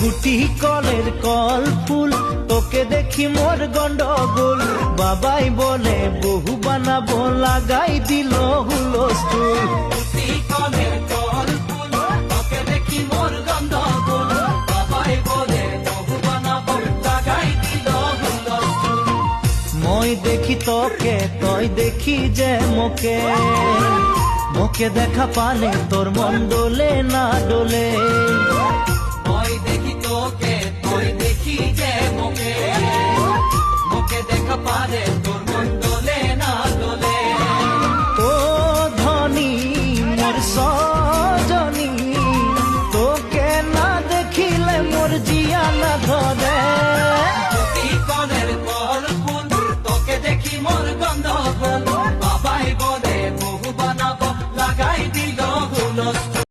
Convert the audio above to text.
গুটি কলের কল ফুল, তোকে দেখি মোর গন্ডগোল। বাবাই বলে বহু বানাবো, লাগাই দিল হুলস্থুল। গুটি কলের কল ফুল, তোকে দেখি মোর গন্ডগোল। বাবাই বলে বহু বানাবো, লাগাই দিল হুলস্থুল। মই দেখি তোকে, তই দেখি যে মোকে, মোকে দেখা পালে তোর মন দোলে।